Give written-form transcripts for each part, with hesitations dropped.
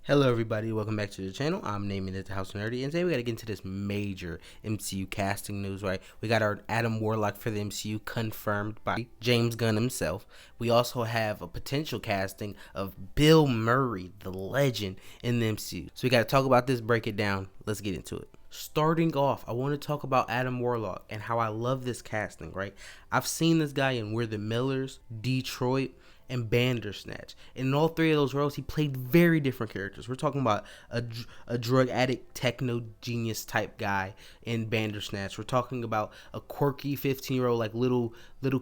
Hello everybody, welcome back to the channel. I'm naming it the House Nerdy, and today we gotta get into this major MCU casting news, right? We got our Adam Warlock for the MCU confirmed by James Gunn himself. We also have a potential casting of Bill Murray, the legend, in the MCU. So we gotta talk about this, break it down. Let's get into it. Starting off, I want to talk about Adam Warlock and how I love this casting, right? I've seen this guy in We're the Millers, Detroit, and Bandersnatch. In all three of those roles, he played very different characters. We're talking about a drug addict, techno genius type guy in Bandersnatch. We're talking about a quirky 15-year-old, like little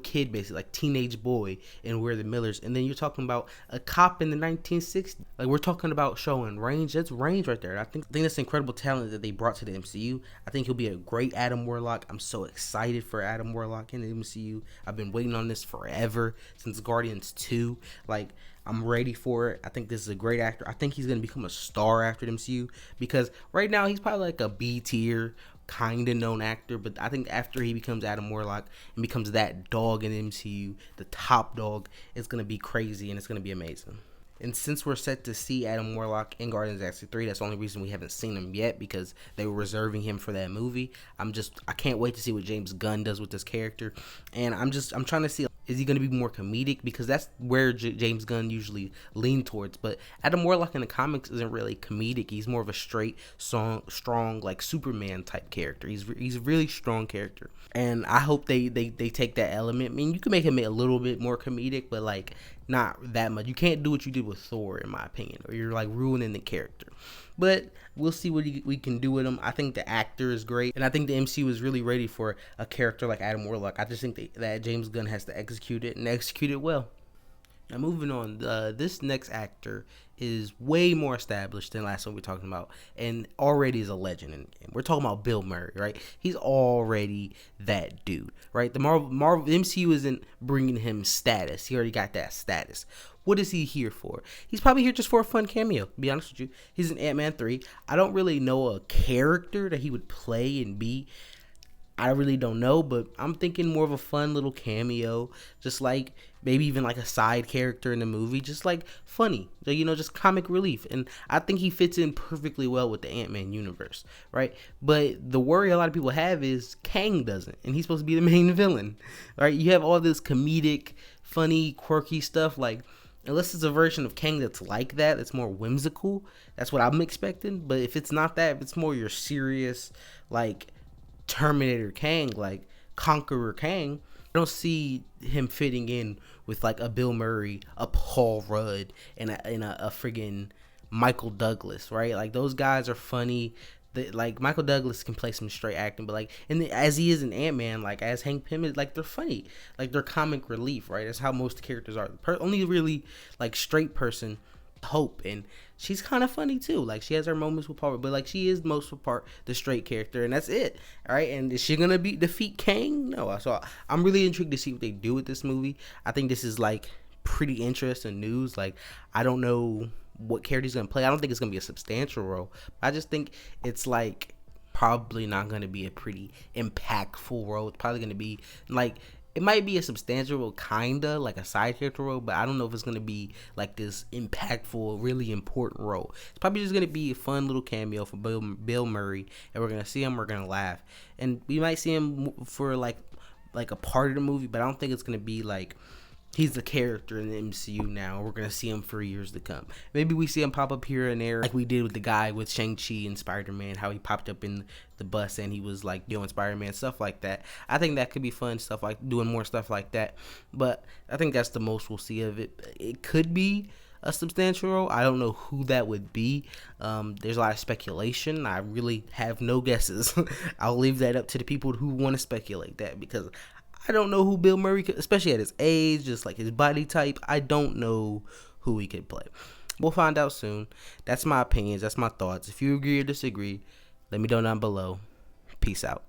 kid, basically, like teenage boy in We're the Millers. And then you're talking about a cop in the 1960s. Like, we're talking about showing range. That's range right there. I think that's incredible talent that they brought to the MCU. I think he'll be a great Adam Warlock. I'm so excited for Adam Warlock in the MCU. I've been waiting on this forever, since Guardians 2. Like, I'm ready for it. I think this is a great actor. I think he's going to become a star after the MCU, because right now he's probably like a B tier kind of known actor, but I think after he becomes Adam Warlock and becomes that dog in the MCU, the top dog, it's going to be crazy and it's going to be amazing. And since we're set to see Adam Warlock in Guardians of the Galaxy 3, that's the only reason we haven't seen him yet, because they were reserving him for that movie. I can't wait to see what James Gunn does with this character. And I'm trying to see, is he going to be more comedic? Because that's where James Gunn usually lean towards. But Adam Warlock in the comics isn't really comedic. He's more of a straight, strong, like Superman type character. He's a really strong character. And I hope they take that element. I mean, you can make him a little bit more comedic, but like not that much. You can't do what you did with Thor, in my opinion, or you're like ruining the character. But we'll see what we can do with him. I think the actor is great, and I think the MCU is really ready for a character like Adam Warlock. I just think that James Gunn has to execute it, and execute it well. Now, moving on, this next actor is way more established than last one we're talking about, and already is a legend. And we're talking about Bill Murray, right? He's already that dude, right? The Marvel MCU isn't bringing him status. He already got that status. What is he here for? He's probably here just for a fun cameo, to be honest with you. He's in Antman 3. I don't really know a character that he would play and be. I really don't know, but I'm thinking more of a fun little cameo, just like maybe even like a side character in the movie, just like funny, just comic relief. And I think he fits in perfectly well with the Ant-Man universe, right? But the worry a lot of people have is Kang doesn't, and he's supposed to be the main villain, right? You have all this comedic, funny, quirky stuff, like, unless it's a version of Kang that's like that, that's more whimsical, that's what I'm expecting. But if it's not that, if it's more your serious, like, Terminator Kang, like Conqueror Kang, I don't see him fitting in with like a Bill Murray, a Paul Rudd, and a friggin' Michael Douglas, right? Like, those guys are funny. Like, Michael Douglas can play some straight acting, but like, as he is in Ant-Man, like as Hank Pym is, like, they're funny, like they're comic relief, right? That's how most characters are. Only really like straight person, Hope, and she's kind of funny too. Like, she has her moments with Paul, but like, she is most of part the straight character, and that's it. All right, and is she gonna defeat Kang? No. So I'm really intrigued to see what they do with this movie. I think this is like pretty interesting news. Like, I don't know what character he's gonna play. I don't think it's gonna be a substantial role. I just think it's like probably not gonna be a pretty impactful role. It's probably gonna be like, it might be a substantial role, kinda like a side character role, but I don't know if it's gonna be like this impactful, really important role. It's probably just gonna be a fun little cameo for Bill Murray, and we're gonna see him, we're gonna laugh, and we might see him for like a part of the movie, but I don't think it's gonna be like he's the character in the MCU now. We're gonna see him for years to come. Maybe we see him pop up here and there, like we did with the guy with Shang-Chi and Spider-Man, how he popped up in the bus and he was like doing Spider-Man stuff like that. I think that could be fun, stuff like doing more stuff like that. But I think that's the most we'll see of it. It could be a substantial role. I don't know who that would be. There's a lot of speculation. I really have no guesses. I'll leave that up to the people who want to speculate that, because I don't know who Bill Murray could, especially at his age, just like his body type. I don't know who he could play. We'll find out soon. That's my opinions. That's my thoughts. If you agree or disagree, let me know down below. Peace out.